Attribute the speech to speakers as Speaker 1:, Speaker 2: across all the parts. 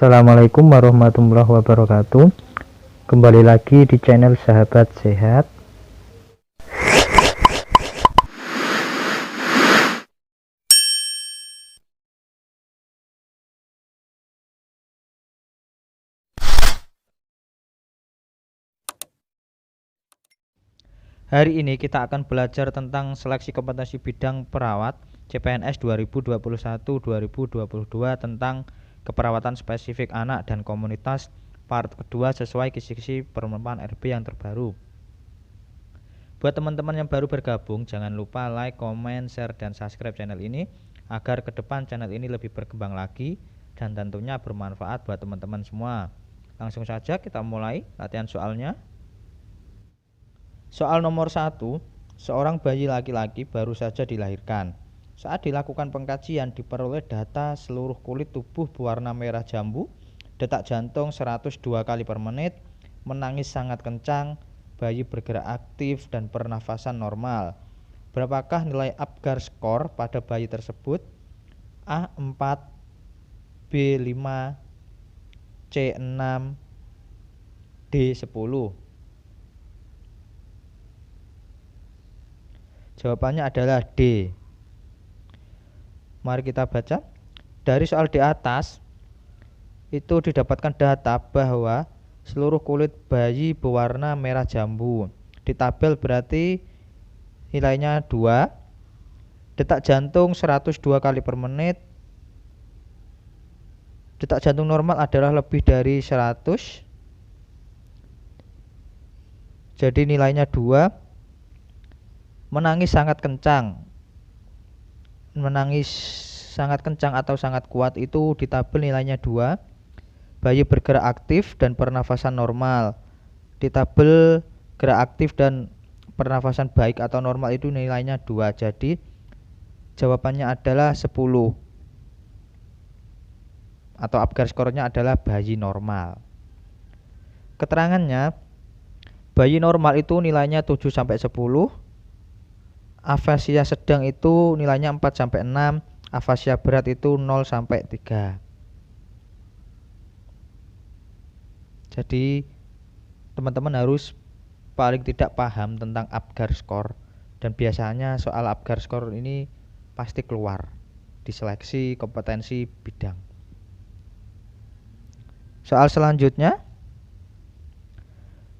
Speaker 1: Assalamualaikum warahmatullahi wabarakatuh. Kembali lagi di channel Sahabat Sehat. Hari ini kita akan belajar tentang seleksi kompetensi bidang perawat CPNS 2021-2022 tentang keperawatan spesifik anak dan komunitas part kedua sesuai kisi-kisi permenpan RB yang terbaru. Buat teman-teman yang baru bergabung, jangan lupa like, comment, share, dan subscribe channel ini agar ke depan channel ini lebih berkembang lagi dan tentunya bermanfaat buat teman-teman semua. Langsung saja kita mulai latihan soalnya. Soal nomor 1, seorang bayi laki-laki baru saja dilahirkan. Saat dilakukan pengkajian diperoleh data seluruh kulit tubuh berwarna merah jambu, detak jantung 102 kali per menit, menangis sangat kencang, bayi bergerak aktif dan pernafasan normal. Berapakah nilai Apgar skor pada bayi tersebut? A4, B5, C6, D10. Jawabannya adalah D. Mari kita baca. Dari soal di atas itu didapatkan data bahwa seluruh kulit bayi berwarna merah jambu. Di tabel berarti nilainya 2. Detak jantung 102 kali per menit. Detak jantung normal adalah lebih dari 100. Jadi nilainya 2. Menangis sangat kencang. Menangis sangat kencang atau sangat kuat itu di tabel nilainya 2. Bayi bergerak aktif dan pernafasan normal. Di tabel gerak aktif dan pernafasan baik atau normal itu nilainya 2. Jadi jawabannya adalah 10. Atau Apgar skornya adalah bayi normal. Keterangannya, bayi normal itu nilainya 7-10. Afasia sedang itu nilainya 4-6, afasia berat itu 0-3. Jadi teman-teman harus paling tidak paham tentang Apgar skor, dan biasanya soal Apgar skor ini pasti keluar di seleksi kompetensi bidang. Soal selanjutnya,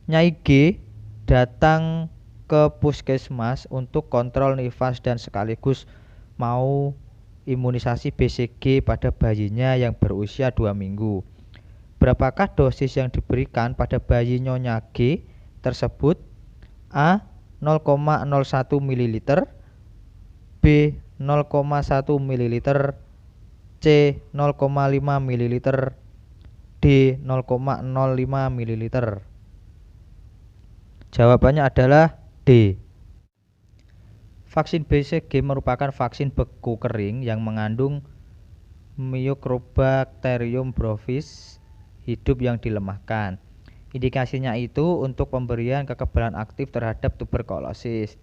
Speaker 1: Nyai G datang ke puskesmas untuk kontrol nifas dan sekaligus mau imunisasi BCG pada bayinya yang berusia 2 minggu. Berapakah dosis yang diberikan pada bayi Nyonya G tersebut? A. 0,01 ml, B. 0,1 ml, C. 0,5 ml, D. 0,05 ml. Jawabannya adalah D. Vaksin BCG merupakan vaksin beku kering yang mengandung Mycobacterium bovis hidup yang dilemahkan. Indikasinya itu untuk pemberian kekebalan aktif terhadap tuberkulosis.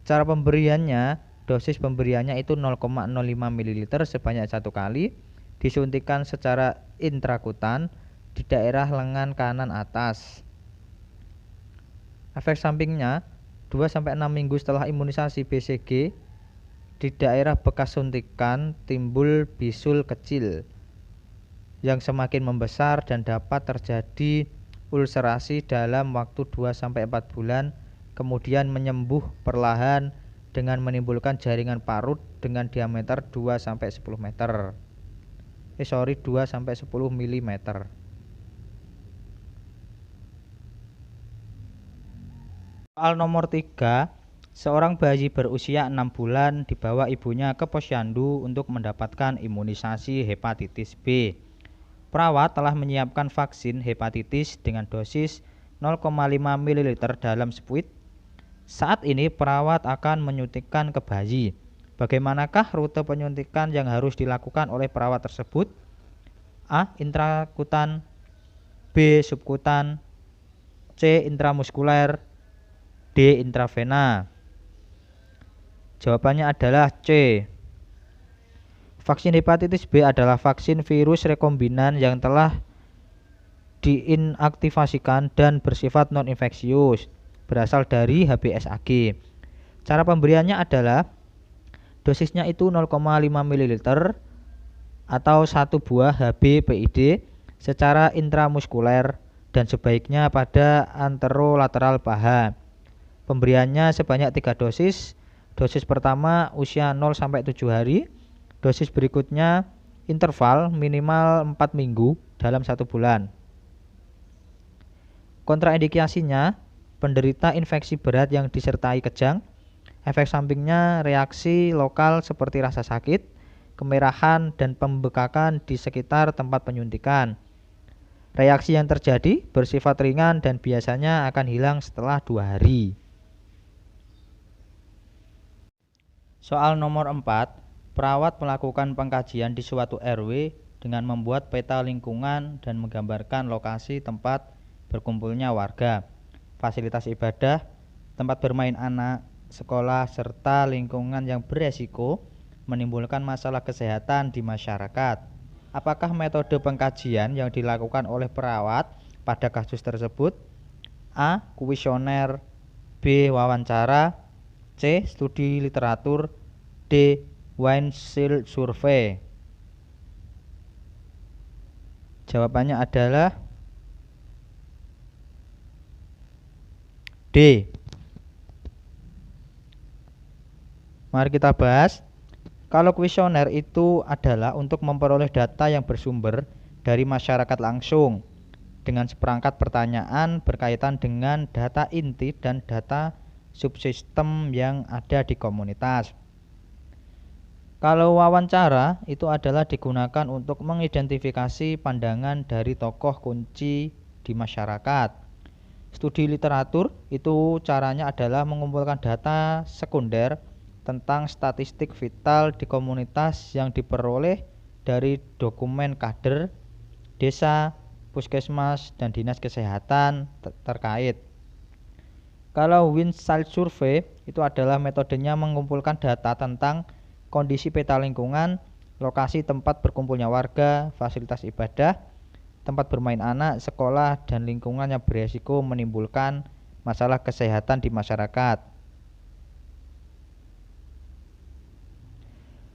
Speaker 1: Cara pemberiannya, dosis pemberiannya itu 0,05 ml sebanyak 1 kali, disuntikan secara intrakutan di daerah lengan kanan atas. Efek sampingnya, 2-6 minggu setelah imunisasi BCG, di daerah bekas suntikan timbul bisul kecil yang semakin membesar dan dapat terjadi ulserasi dalam waktu 2-4 bulan, kemudian menyembuh perlahan dengan menimbulkan jaringan parut dengan diameter 2-10 meter. 2-10 mm. Soal nomor 3, seorang bayi berusia 6 bulan dibawa ibunya ke posyandu untuk mendapatkan imunisasi hepatitis B. Perawat telah menyiapkan vaksin hepatitis dengan dosis 0,5 ml dalam spuit. Saat ini perawat akan menyuntikkan ke bayi. Bagaimanakah rute penyuntikan yang harus dilakukan oleh perawat tersebut? A. Intrakutan, B. Subkutan, C. Intramuskuler, D. Intravena. Jawabannya adalah C. Vaksin hepatitis B adalah vaksin virus rekombinan yang telah diinaktivasikan dan bersifat non-infeksius, berasal dari HBsAg. Cara pemberiannya adalah dosisnya itu 0,5 ml atau 1 buah HB PID secara intramuskuler dan sebaiknya pada anterolateral paha. Pemberiannya sebanyak 3 dosis. Dosis pertama usia 0-7 hari. Dosis berikutnya interval minimal 4 minggu dalam 1 bulan. Kontraindikasinya, penderita infeksi berat yang disertai kejang. Efek sampingnya reaksi lokal seperti rasa sakit, kemerahan, dan pembekakan di sekitar tempat penyuntikan. Reaksi yang terjadi bersifat ringan dan biasanya akan hilang setelah 2 hari. Soal nomor 4. Perawat melakukan pengkajian di suatu RW dengan membuat peta lingkungan dan menggambarkan lokasi tempat berkumpulnya warga, fasilitas ibadah, tempat bermain anak, sekolah, serta lingkungan yang beresiko menimbulkan masalah kesehatan di masyarakat. Apakah metode pengkajian yang dilakukan oleh perawat pada kasus tersebut? A. Kuesioner, B. Wawancara, C. Studi literatur, D. Windshield survey. Jawabannya adalah D. Mari kita bahas. Kalau kuesioner itu adalah untuk memperoleh data yang bersumber dari masyarakat langsung dengan seperangkat pertanyaan berkaitan dengan data inti dan data subsistem yang ada di komunitas. Kalau wawancara itu adalah digunakan untuk mengidentifikasi pandangan dari tokoh kunci di masyarakat. Studi literatur itu caranya adalah mengumpulkan data sekunder tentang statistik vital di komunitas yang diperoleh dari dokumen kader, desa, puskesmas, dan dinas kesehatan terkait. Kalau Windshield survey itu adalah metodenya mengumpulkan data tentang kondisi peta lingkungan, lokasi tempat berkumpulnya warga, fasilitas ibadah, tempat bermain anak, sekolah, dan lingkungan yang beresiko menimbulkan masalah kesehatan di masyarakat.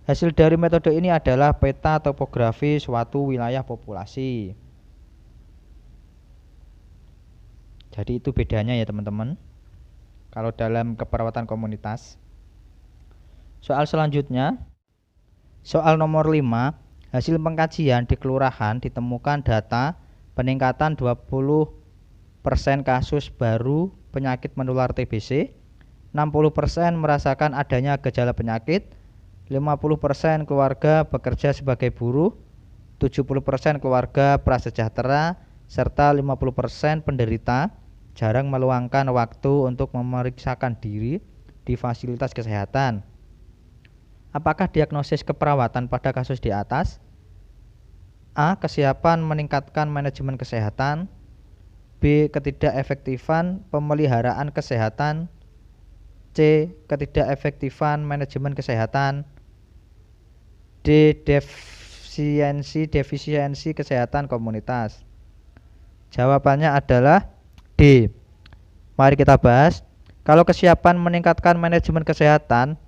Speaker 1: Hasil dari metode ini adalah peta topografi suatu wilayah populasi. Jadi itu bedanya ya teman-teman, kalau dalam keperawatan komunitas. Soal selanjutnya, soal nomor 5, hasil pengkajian di kelurahan ditemukan data peningkatan 20% kasus baru penyakit menular TBC, 60% merasakan adanya gejala penyakit, 50% keluarga bekerja sebagai buruh, 70% keluarga prasejahtera, serta 50% penderita jarang meluangkan waktu untuk memeriksakan diri di fasilitas kesehatan. Apakah diagnosis keperawatan pada kasus di atas? A. Kesiapan meningkatkan manajemen kesehatan. B. Ketidakefektifan pemeliharaan kesehatan. C. Ketidakefektifan manajemen kesehatan. D. Defisiensi kesehatan komunitas. Jawabannya adalah D. Mari kita bahas. Kalau kesiapan meningkatkan manajemen kesehatan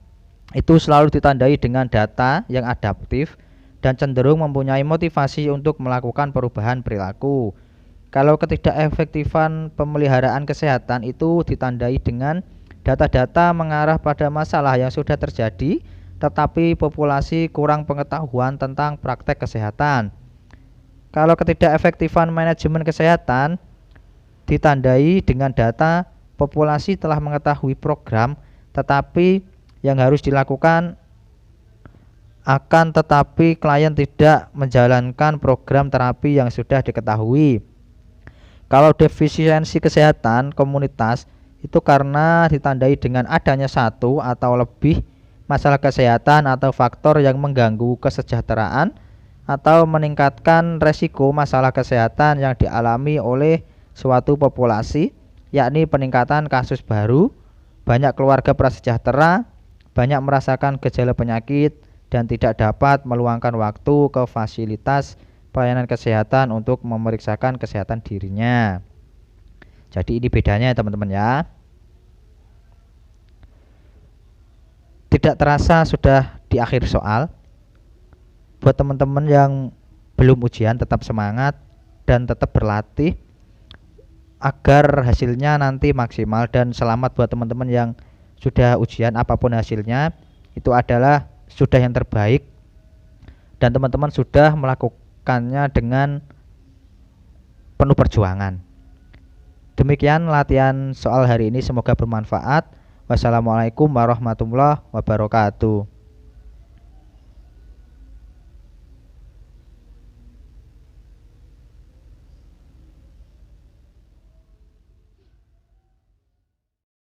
Speaker 1: itu selalu ditandai dengan data yang adaptif dan cenderung mempunyai motivasi untuk melakukan perubahan perilaku. Kalau ketidakefektifan pemeliharaan kesehatan itu ditandai dengan data-data mengarah pada masalah yang sudah terjadi, tetapi populasi kurang pengetahuan tentang praktek kesehatan. Kalau ketidakefektifan manajemen kesehatan ditandai dengan data populasi telah mengetahui program, tetapi yang harus dilakukan akan tetapi klien tidak menjalankan program terapi yang sudah diketahui. Kalau defisiensi kesehatan komunitas itu karena ditandai dengan adanya satu atau lebih masalah kesehatan atau faktor yang mengganggu kesejahteraan atau meningkatkan resiko masalah kesehatan yang dialami oleh suatu populasi, yakni peningkatan kasus baru, banyak keluarga prasejahtera, banyak merasakan gejala penyakit, dan tidak dapat meluangkan waktu ke fasilitas pelayanan kesehatan untuk memeriksakan kesehatan dirinya. Jadi ini bedanya ya teman-teman ya. Tidak terasa sudah di akhir soal. Buat teman-teman yang belum ujian tetap semangat dan tetap berlatih agar hasilnya nanti maksimal, dan selamat buat teman-teman yang sudah ujian, apapun hasilnya itu adalah sudah yang terbaik dan teman-teman sudah melakukannya dengan penuh perjuangan. Demikian latihan soal hari ini, semoga bermanfaat. Wassalamualaikum warahmatullahi wabarakatuh.